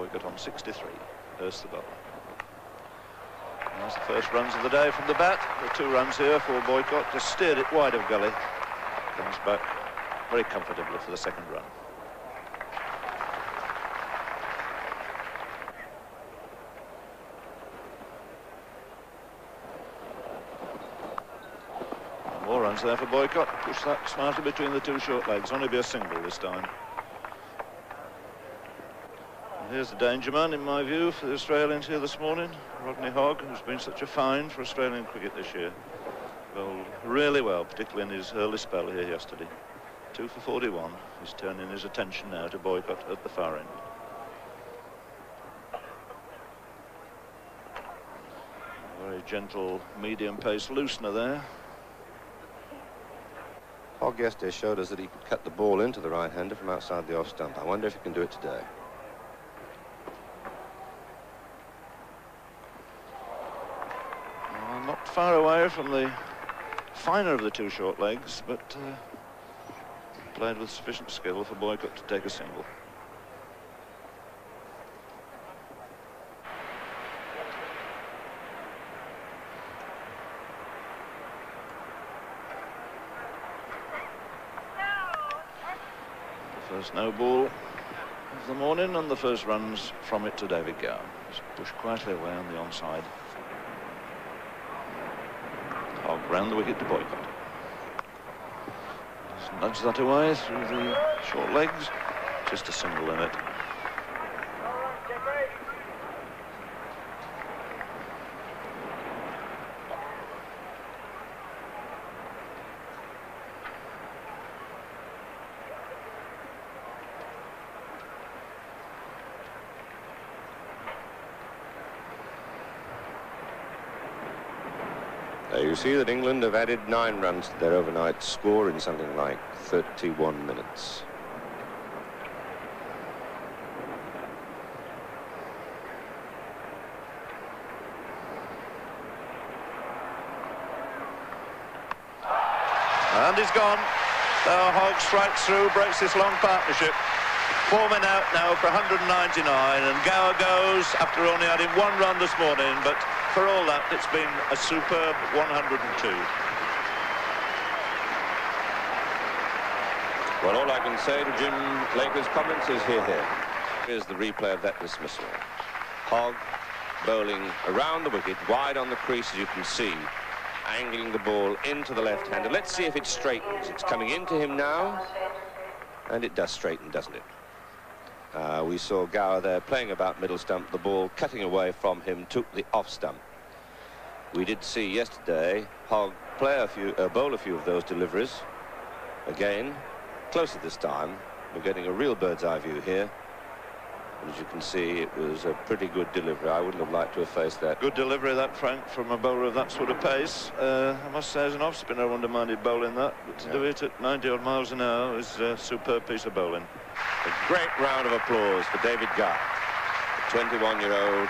Boycott on 63. Hurst the bowler. That's the first runs of the day from the bat. The 2 runs here for Boycott. Just steered it wide of gully. Comes back very comfortably for the second run. More runs there for Boycott. Push that smartly between the 2 short legs. Only be a single this time. Here's the danger man, in my view, for the Australians here this morning. Rodney Hogg, who's been such a find for Australian cricket this year. Bowled really well, particularly in his early spell here yesterday. 2 for 41. He's turning his attention now to Boycott at the far end. A very gentle, medium-pace loosener there. Hogg yesterday showed us that he could cut the ball into the right-hander from outside the off stump. I wonder if he can do it today. Not far away from the finer of the 2 short legs, but played with sufficient skill for Boycott to take a single. The first no ball of the morning, and the first runs from it to David Gower. He's pushed quietly away on the onside. Hogg round the wicket to Boycott. Just nudge that away through the short legs. Just a single in it. You see that England have added 9 runs to their overnight score in something like 31 minutes. And he's gone. Now Hogg strikes through, breaks this long partnership. 4 men out now for 199, and Gower goes after only adding 1 run this morning, but for all that, it's been a superb 102. Well, all I can say to Jim Laker's comments is here. Here's the replay of that dismissal. Hogg bowling around the wicket, wide on the crease, as you can see, angling the ball into the left-hander. Let's see if it straightens. It's coming into him now, and it does straighten, doesn't it? We saw Gower there playing about middle stump. The ball cutting away from him took the off stump. We did see yesterday Hogg bowl a few of those deliveries. Again, closer this time. We're getting a real bird's eye view here. And as you can see, it was a pretty good delivery. I wouldn't have liked to have faced that. Good delivery, that, Frank, from a bowler of that sort of pace. I must say, as an off-spinner, I wouldn't have minded bowling that. But to do it at 90-odd miles an hour is a superb piece of bowling. A great round of applause for David Gower, the 21-year-old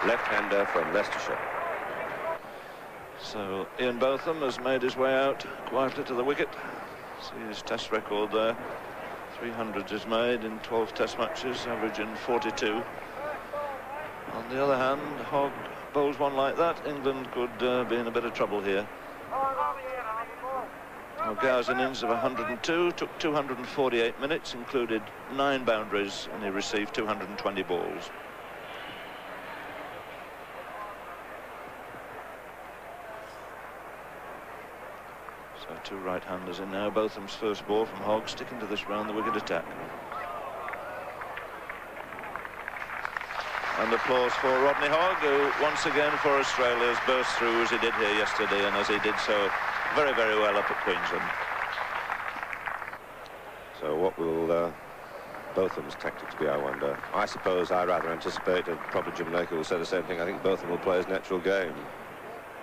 left-hander from Leicestershire. So Ian Botham has made his way out quietly to the wicket. See his test record there. 300 is made in 12 test matches, averaging 42. On the other hand, Hogg bowls one like that, England could be in a bit of trouble here. Gower's innings of 102 took 248 minutes, included 9 boundaries, and he received 220 balls. So 2 right-handers in now. Botham's first ball from Hogg, sticking to this round the wicket attack. And applause for Rodney Hogg, who once again for Australia has burst through as he did here yesterday, and as he did so very, very well up at Queensland. So what will Botham's tactics be, I wonder? I suppose I rather anticipate, and probably Jim Laker will say the same thing, I think Botham will play his natural game.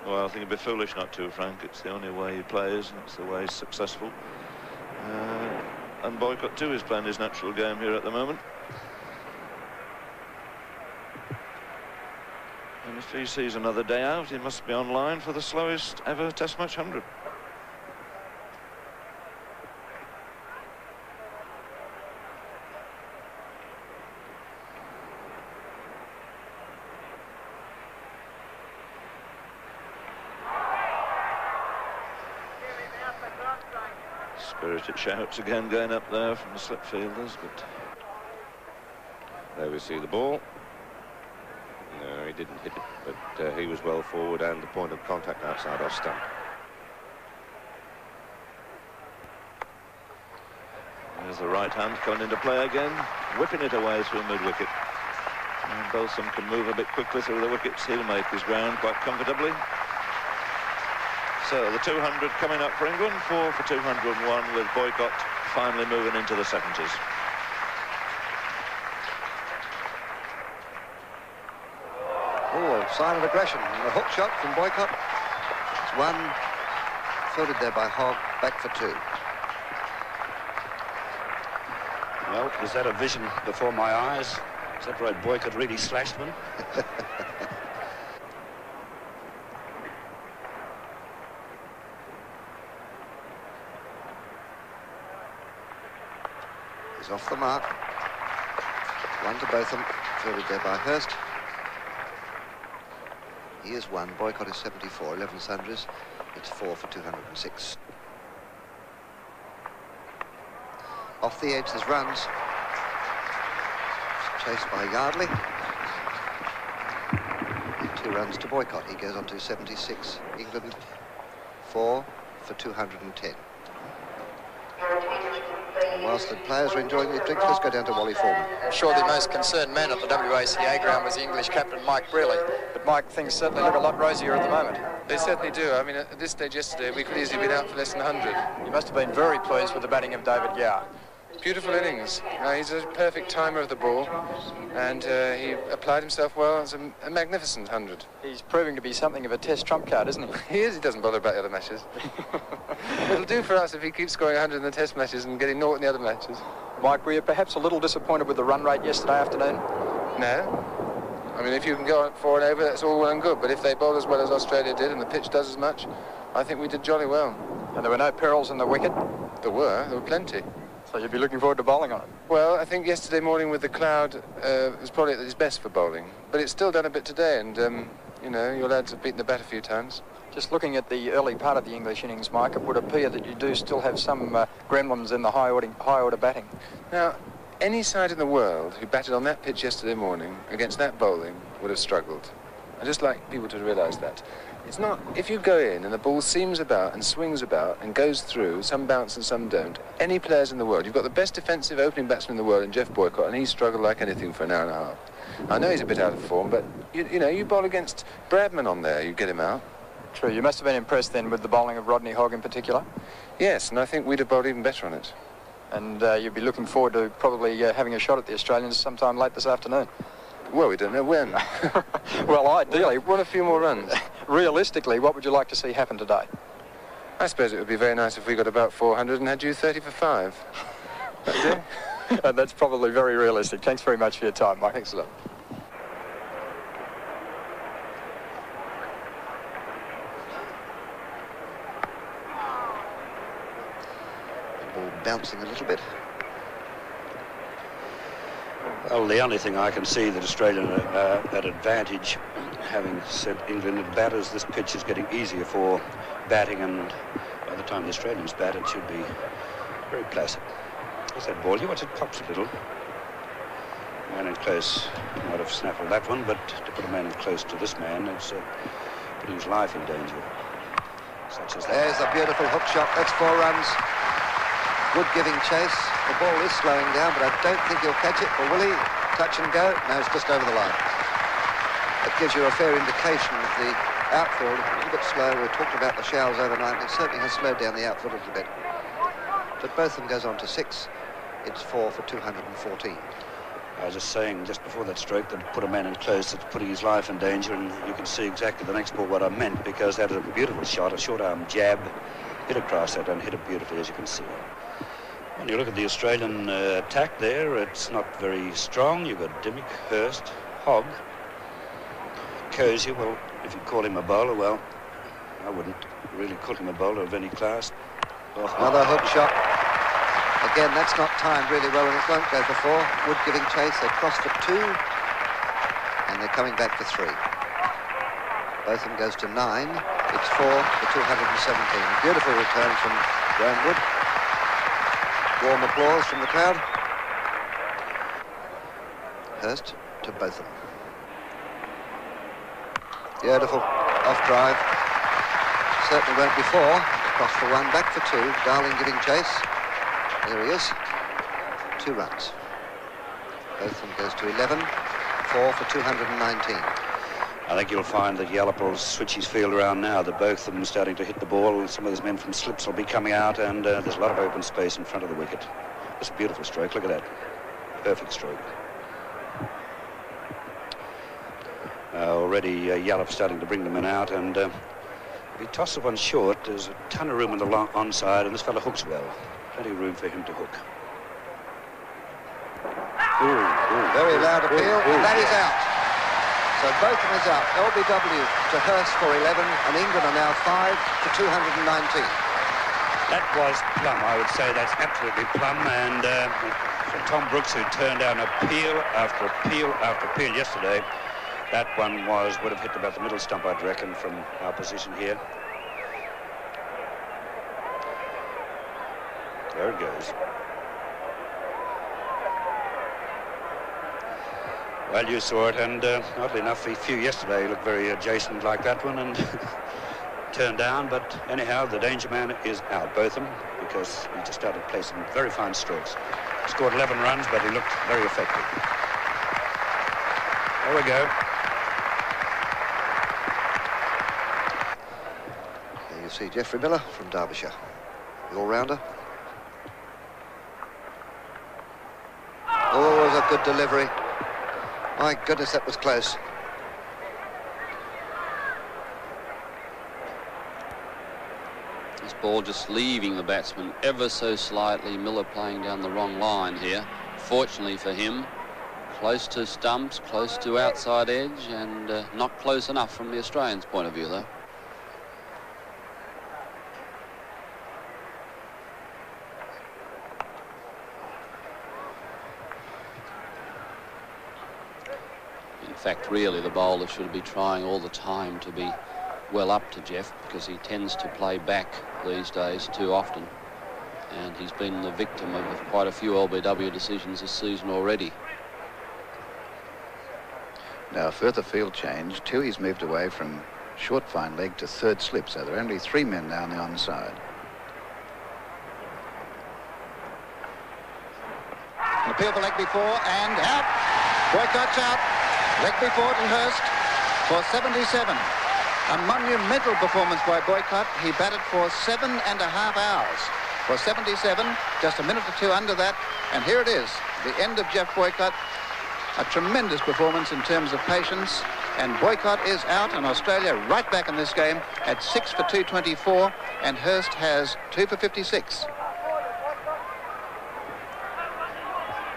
Well, I think it'd be foolish not to, Frank. It's the only way he plays, and it's the way he's successful. And Boycott too is playing his natural game here at the moment. And if he sees another day out, he must be online for the slowest ever Test match 100. Spirited shouts again going up there from the slip fielders, but there we see the ball. No, he didn't hit it, but he was well forward and the point of contact outside off stump. There's the right hand coming into play again, whipping it away through mid-wicket. And Balsam can move a bit quickly through the wickets. He'll make his ground quite comfortably. So the 200 coming up for England, 4 for 201, with Boycott finally moving into the 70s. Oh, a sign of aggression. A hook shot from Boycott. It's one, fielded there by Hogg, back for 2. Well, was that a vision before my eyes? Is that right, Boycott really slashed one? He's off the mark. One to Botham, fielded there by Hurst. He is 1. Boycott is 74, 11 sundries. It's 4 for 206. Off the edge, there's runs. Chased by Yardley. And 2 runs to Boycott. He goes on to 76. England 4 for 210. And whilst the players are enjoying their drinks, let's go down to Wally Foreman. I'm sure the most concerned man at the WACA ground was the English captain, Mike Brearley. But Mike, things certainly look a lot rosier at the moment. They certainly do. I mean, at this stage yesterday, we could easily been out for less than 100. You must have been very pleased with the batting of David Gower. Beautiful innings. He's a perfect timer of the ball, and he applied himself well. It's a magnificent 100. He's proving to be something of a test trump card, isn't he? He is. He doesn't bother about the other matches. It'll do for us if he keeps scoring 100 in the test matches and getting 0 in the other matches. Mike, were you perhaps a little disappointed with the run rate yesterday afternoon? No. I mean, if you can go on 4 and over, that's all well and good. But if they bowl as well as Australia did and the pitch does as much, I think we did jolly well. And there were no perils in the wicket? There were plenty. So you'd be looking forward to bowling on it? Well, I think yesterday morning with the cloud was probably at its best for bowling. But it's still done a bit today, and, you know, your lads have beaten the bat a few times. Just looking at the early part of the English innings, Mike, it would appear that you do still have some gremlins in the high order batting. Now, any side in the world who batted on that pitch yesterday morning against that bowling would have struggled. I'd just like people to realise that. It's not, if you go in and the ball seams about and swings about and goes through, some bounce and some don't, any players in the world, you've got the best defensive opening batsman in the world in Jeff Boycott, and he's struggled like anything for an hour and a half. I know he's a bit out of form, but, you know, you bowl against Bradman on there, you get him out. True, you must have been impressed then with the bowling of Rodney Hogg in particular? Yes, and I think we'd have bowled even better on it. And you'd be looking forward to probably having a shot at the Australians sometime late this afternoon? Well, we don't know when. Well, ideally, want a few more runs. Realistically, what would you like to see happen today? I suppose it would be very nice if we got about 400 and had you 30 for 5. That'd do. And that's probably very realistic. Thanks very much for your time, Mike. Thanks a lot. The ball bouncing a little bit. Well, the only thing I can see that Australia at advantage, having sent England at batters, this pitch is getting easier for batting, and by the time the Australians bat, it should be very placid. What's that ball? You watch it pops a little. Man in close might have snaffled that one, but to put a man in close to this man, it's putting his life in danger. Such as that. There's a beautiful hook shot. That's 4 runs. Good giving chase. The ball is slowing down, but I don't think he'll catch it. Or will he? Touch and go. No, it's just over the line. That gives you a fair indication of the outfield. A little bit slow. We talked about the showers overnight. It certainly has slowed down the outfield a little bit. But Botham goes on to 6. It's 4 for 214. I was just saying just before that stroke that put a man in close, that's putting his life in danger, and you can see exactly the next ball what I meant, because that is a beautiful shot, a short arm jab, hit across that and hit it beautifully, as you can see. When you look at the Australian attack there, it's not very strong. You've got Dimmick, Hurst, Hogg, Cozy. Well, if you call him a bowler, well, I wouldn't really call him a bowler of any class. Another hook shot. Again, that's not timed really well, and it won't go for 4. Wood giving chase. They cross for 2, and they're coming back for 3. Botham goes to 9. It's 4 for 217. Beautiful return from Graham Wood. Warm applause from the crowd. Hurst to Botham. Beautiful off drive. Certainly went before. Across for one, back for two. Darling giving chase. There he is. 2 runs. Botham goes to 11. 4 for 219. I think you'll find that Yallop will switch his field around now. That both of them starting to hit the ball. Some of those men from slips will be coming out, and there's a lot of open space in front of the wicket. It's a beautiful stroke. Look at that. Perfect stroke. Already Yallop starting to bring the men out, and if he tosses one short, there's a ton of room on the onside, and this fella hooks well. Plenty of room for him to hook. Very loud appeal, and that is out. So Botham is out. LBW to Hurst for 11, and England are now 5 for 219. That was plum. I would say that's absolutely plum. And for Tom Brooks, who turned down appeal after appeal after appeal yesterday, that one would have hit about the middle stump, I'd reckon, from our position here. There it goes. Well, you saw it, and oddly enough, a few yesterday looked very adjacent like that one, and turned down. But anyhow, the danger man is out, Botham, because he just started placing very fine strokes. Scored 11 runs, but he looked very effective. There we go. There you see Geoffrey Miller from Derbyshire, the all-rounder. Oh, it was a good delivery. My goodness, that was close. This ball just leaving the batsman ever so slightly. Miller playing down the wrong line here. Fortunately for him, close to stumps, close to outside edge, and not close enough from the Australians' point of view, though. In fact, really, the bowler should be trying all the time to be well up to Jeff, because he tends to play back these days too often. And he's been the victim of quite a few LBW decisions this season already. Now, further field change. Tui's moved away from short fine leg to third slip, so there are only 3 men now on the onside. An appeal for leg before, and out. Boycott's out. Leg before to Hurst for 77. A monumental performance by Boycott. He batted for 7.5 hours. For 77, just a minute or two under that. And here it is, the end of Jeff Boycott. A tremendous performance in terms of patience. And Boycott is out, and Australia right back in this game at 6 for 224. And Hurst has 2 for 56.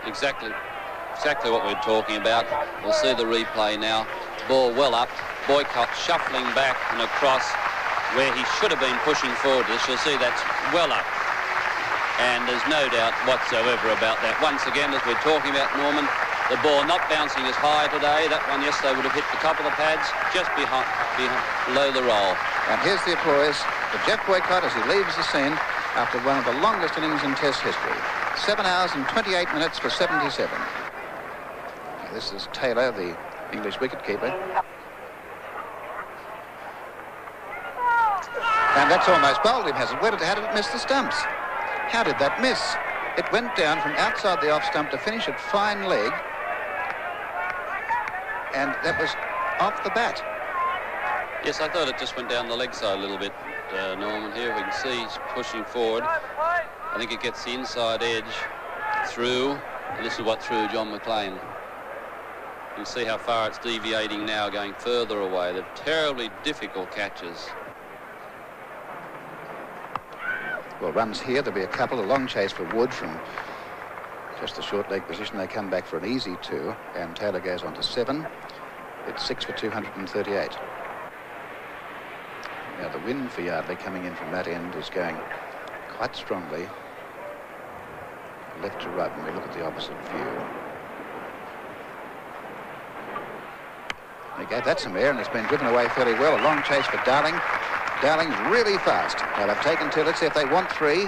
Exactly what we're talking about. We'll see the replay now. Ball well up. Boycott shuffling back and across where he should have been pushing forward. As you'll see, that's well up. And there's no doubt whatsoever about that. Once again, as we're talking about, Norman, the ball not bouncing as high today. That one yesterday would have hit the top of the pads, just below the roll. And here's the applause for Jeff Boycott as he leaves the scene after one of the longest innings in Test history. 7 hours and 28 minutes for 77. This is Taylor, the English wicketkeeper. And that's almost bowled him, hasn't it? How did it miss the stumps? How did that miss? It went down from outside the off stump to finish at fine leg. And that was off the bat. Yes, I thought it just went down the leg side a little bit, Norman. Here we can see he's pushing forward. I think it gets the inside edge through. And this is what threw John McLean. You can see how far it's deviating now, going further away. They're terribly difficult catches. Well, runs here, there'll be a couple. A long chase for Wood from just the short leg position. They come back for an easy 2, and Taylor goes on to 7. It's 6 for 238. Now the wind for Yardley coming in from that end is going quite strongly left to right when we look at the opposite view. They gave that some air, and it's been driven away fairly well. A long chase for Darling. Darling's really fast. Now they've taken 2. Let's see if they want 3.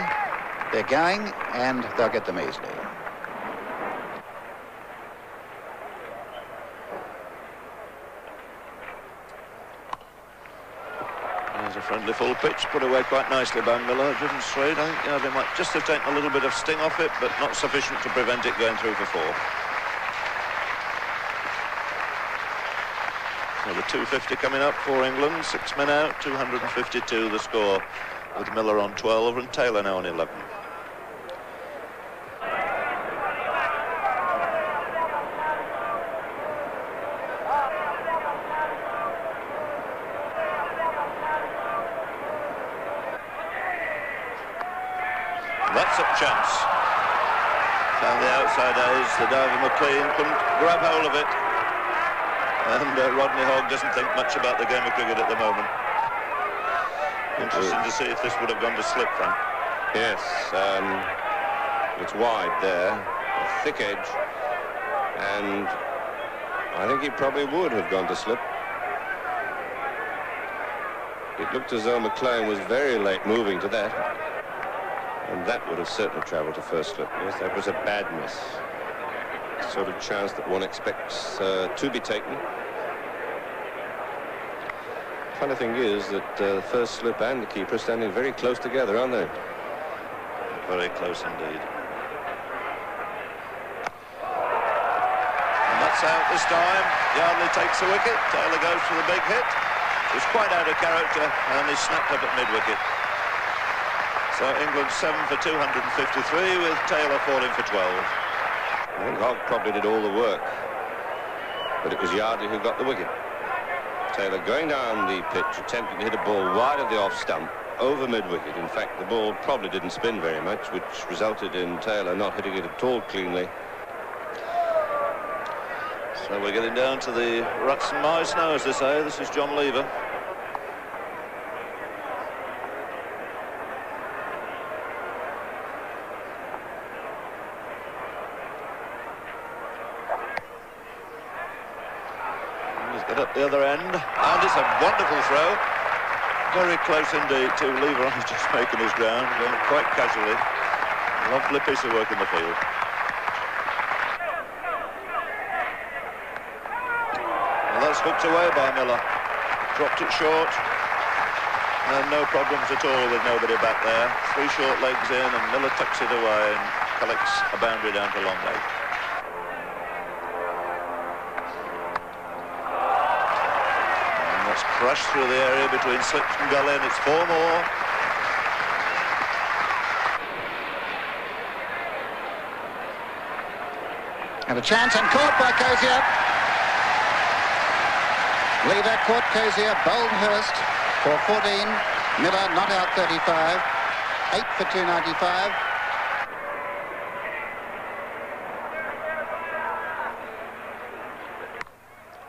They're going, and they'll get them easily. There's a friendly full pitch, put away quite nicely by Miller, driven straight. I think they might just have taken a little bit of sting off it, but not sufficient to prevent it going through for 4. So the 250 coming up for England, 6 men out, 252 the score, with Miller on 12 and Taylor now on 11. That's a chance. Found the outside edge, the diver McLean couldn't grab hold of it. And Rodney Hogg doesn't think much about the game of cricket at the moment. Interesting to see if this would have gone to slip, Frank. Yes, it's wide there, a thick edge, and I think he probably would have gone to slip. It looked as though McLean was very late moving to that, and that would have certainly travelled to first slip. Yes, that was a bad miss. Sort of chance that one expects to be taken. Funny thing is that the first slip and the keeper are standing very close together, aren't they? Very close indeed. And that's out this time. Yardley takes the wicket. Taylor goes for the big hit. It was quite out of character, and he snapped up at mid-wicket. So England 7 for 253, with Taylor falling for 12. I think Hogg probably did all the work, but it was Yardley who got the wicket. Taylor going down the pitch, attempting to hit a ball wide of the off stump, over mid-wicket. In fact, the ball probably didn't spin very much, which resulted in Taylor not hitting it at all cleanly. So we're getting down to the ruts and mice now, as they say. This is John Lever. Up the other end, and it's a wonderful throw, very close indeed to Lever. He's just making his ground, going quite casually. Lovely piece of work in the field. Well, that's hooked away by Miller, dropped it short, and no problems at all with nobody back there. 3 short legs in, and Miller tucks it away and collects a boundary down to long leg. Crushed through the area between slips and gully, and it's 4 more. And a chance, and caught by Cozier. Lever caught Cozier, bowled Hurst for 14. Miller not out 35. 8 for 295.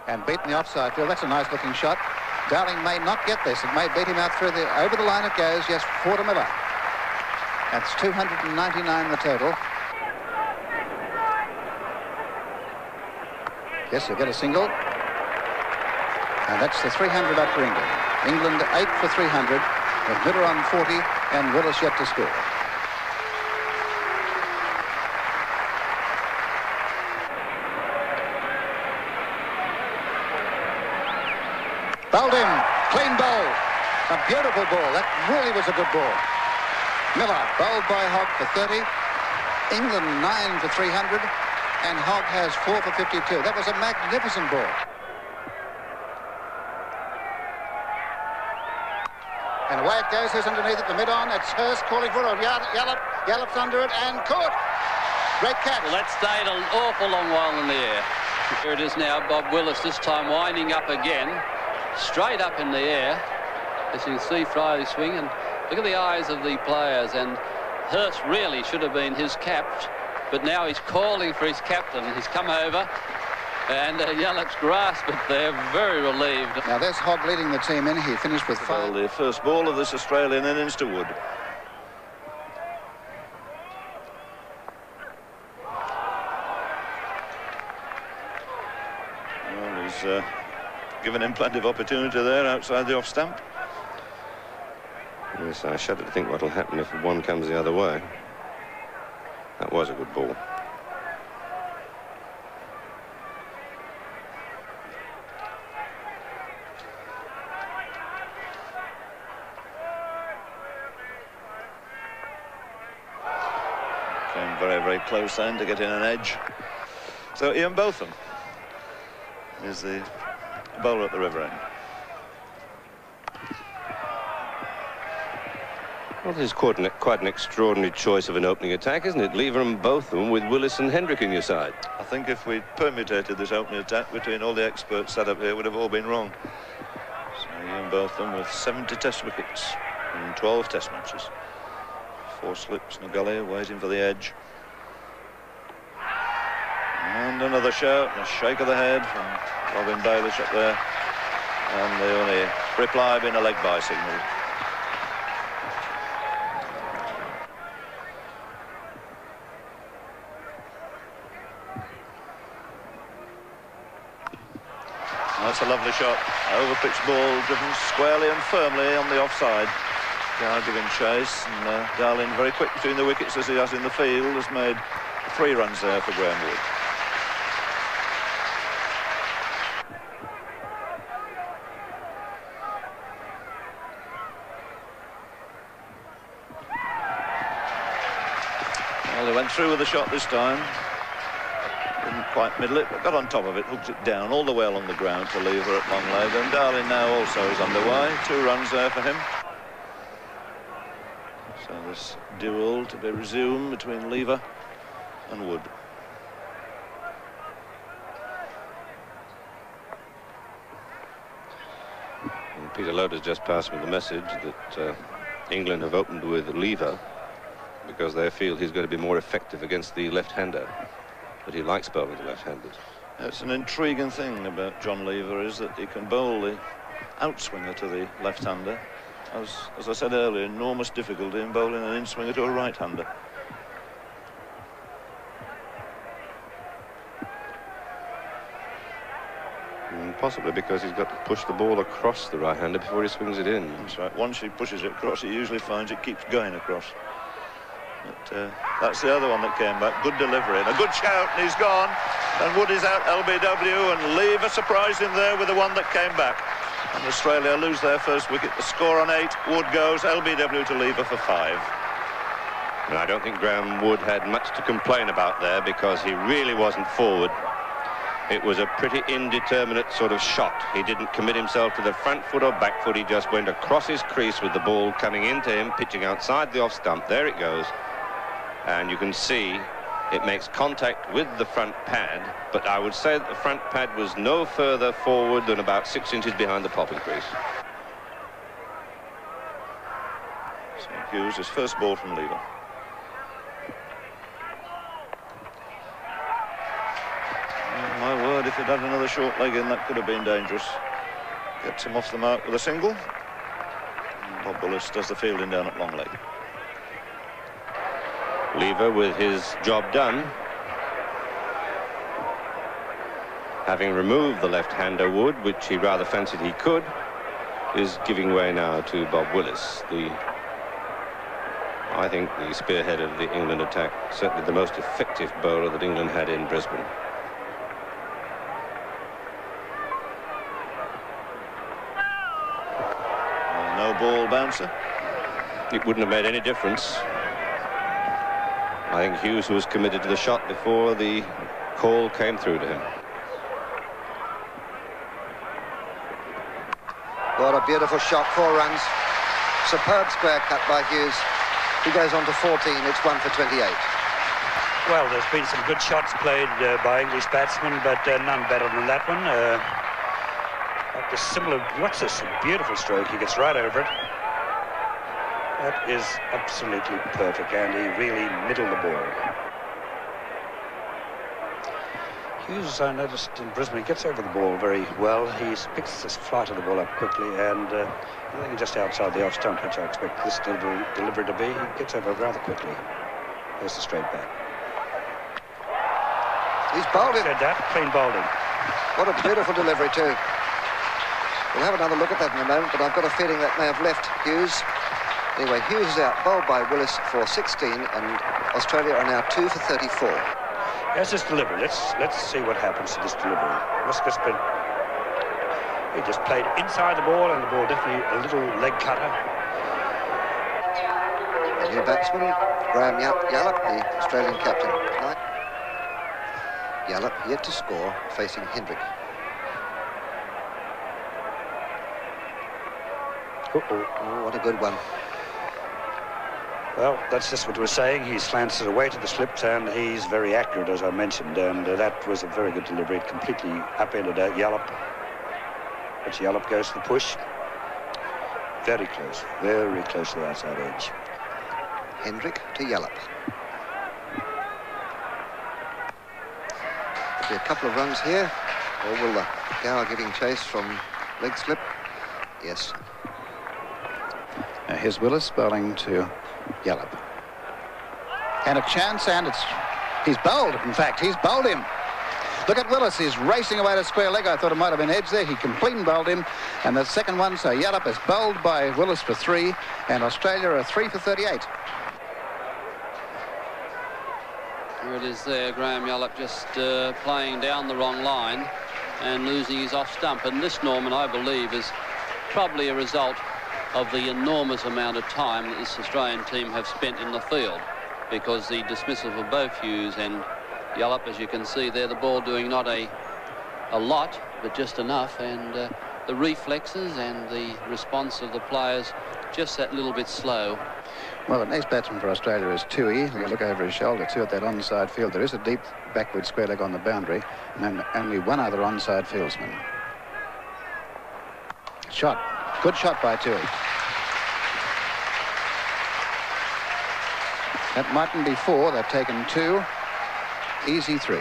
And beaten the offside field. That's a nice looking shot. Darling may not get this. It may beat him out through the... Over the line it goes. Yes, 4 to Miller. That's 299 the total. Yes, he'll get a single. And that's the 300 up for England. England 8 for 300, with Miller on 40 and Willis yet to score. Bowled him, clean bowl, a beautiful ball. That really was a good ball. Miller bowled by Hogg for 30, England 9 for 300, and Hogg has 4 for 52. That was a magnificent ball. And away it goes. Who's underneath it? The mid-on. It's Hurst calling for it. Yallop's under it and caught. Great catch. Well, that stayed an awful long while in the air. Here it is now. Bob Willis this time winding up again. Straight up in the air, as you can see Friday swing, and look at the eyes of the players, and Hurst really should have been his cap, but now he's calling for his captain. He's come over, and Yallop's grasped it there, very relieved. Now there's Hogg leading the team in. He finished with 5. Well, the first ball of this Australian innings to Wood. Well, he's given him plenty of opportunity there outside the off stump. Yes, I shudder to think what will happen if one comes the other way. That was a good ball. Came very, very close then to get in an edge. So Ian Botham is the bowler at the river end. Well, this is quite an extraordinary choice of an opening attack, isn't it? Lever and Botham with Willis and Hendrick in your side. I think if we'd permutated this opening attack between all the experts set up here, would have all been wrong. So Ian Botham with 70 test wickets in 12 test matches. 4 slips in a gully, waiting for the edge. And another shout and a shake of the head from Robin Bayless up there. And the only reply being a leg-by signal. That's a lovely shot. Over-pitched ball driven squarely and firmly on the offside. Gow giving chase, and Darling very quick between the wickets as he has in the field, has made 3 runs there for Graham Wood. Well, they went through with the shot this time. Didn't quite middle it, but got on top of it, hooked it down all the way along the ground to Lever at long leg, and Darling now also is underway. 2 runs there for him. So this duel to be resumed between Lever and Wood. And Peter Loder's just passed me the message that England have opened with Lever because they feel he's going to be more effective against the left-hander. But he likes bowling the left-handers. It's an intriguing thing about John Lever is that he can bowl the outswinger to the left-hander. As I said earlier, enormous difficulty in bowling an in-swinger to a right-hander. Possibly because he's got to push the ball across the right-hander before he swings it in. That's right. Once he pushes it across, he usually finds it keeps going across. But that's the other one that came back. Good delivery and a good shout, and he's gone. And Wood is out LBW, and Lever surprised him there with the one that came back. And Australia lose their first wicket. The score on 8. Wood goes LBW to Lever for 5. And I don't think Graham Wood had much to complain about there because he really wasn't forward. It was a pretty indeterminate sort of shot. He didn't commit himself to the front foot or back foot. He just went across his crease with the ball coming into him, pitching outside the off stump. There it goes. And you can see it makes contact with the front pad, but I would say that the front pad was no further forward than about 6 inches behind the popping crease. So Hughes, his first ball from Lever. Oh, my word, if he'd had another short leg in, that could have been dangerous. Gets him off the mark with a single. And Bob Willis does the fielding down at long leg. Lever with his job done. Having removed the left-hander Wood, which he rather fancied he could, is giving way now to Bob Willis, I think the spearhead of the England attack, certainly the most effective bowler that England had in Brisbane. No ball bouncer. It wouldn't have made any difference. I think Hughes was committed to the shot before the call came through to him. What a beautiful shot, 4 runs. Superb square cut by Hughes. He goes on to 14, it's 1 for 28. Well, there's been some good shots played by English batsmen, but none better than that one. Like similar, what's this? A beautiful stroke. He gets right over it. That is absolutely perfect, and he really middled the ball. Hughes, I noticed in Brisbane, he gets over the ball very well. He picks the flight of the ball up quickly, and I think just outside the off stump, which I expect this delivery to be, he gets over rather quickly. There's the straight back. He's bowled it. Said that, clean bowled him. What a beautiful delivery too. We'll have another look at that in a moment, but I've got a feeling that may have left Hughes. Anyway, Hughes is out, bowled by Willis for 16, and Australia are now 2 for 34. That's his delivery. Let's see what happens to this delivery. He just played inside the ball, and the ball definitely a little leg cutter. The new batsman, Graham Yallop, the Australian captain. Yallop yet to score, facing Hendrick. Oh, what a good one. Well, that's just what we're saying. He slants it away to the slips, and he's very accurate, as I mentioned, and that was a very good delivery. It completely upended Yallop. But Yallop goes to the push. Very close to the outside edge. Hendrick to Yallop. There'll be a couple of runs here, or will the Gower giving chase from leg slip? Yes. Now here's Willis bowling to Yallop. And a chance, and he's bowled. In fact, he's bowled him. Look at Willis, he's racing away to square leg. I thought it might have been edge there. He completely bowled him. And the second one, so Yallop is bowled by Willis for 3, and Australia are 3 for 38. Here it is there, Graham Yallop just playing down the wrong line and losing his off stump. And this, Norman, I believe, is probably a result of the enormous amount of time that this Australian team have spent in the field, because the dismissal for both Hughes and Yallop, as you can see there, the ball doing not a lot, but just enough, and the reflexes and the response of the players just that little bit slow. Well, the next batsman for Australia is Tui. Look over his shoulder, too, at that onside field. There is a deep backward square leg on the boundary, and only one other onside fieldsman. Shot. Good shot by Tui. That mightn't be 4. They've taken 2. Easy 3.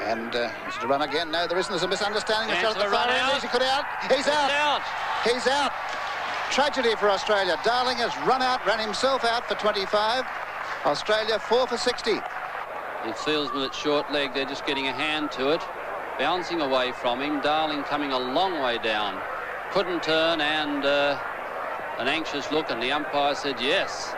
And is it a run again? No, there isn't. There's a misunderstanding. The shot at the far end. Is he cut out? He's out. He's out. Tragedy for Australia. Darling has ran himself out for 25. Australia 4 for 60. The fieldsman at short leg, they're just getting a hand to it, bouncing away from him. Darling coming a long way down. Couldn't turn, and an anxious look, and the umpire said yes.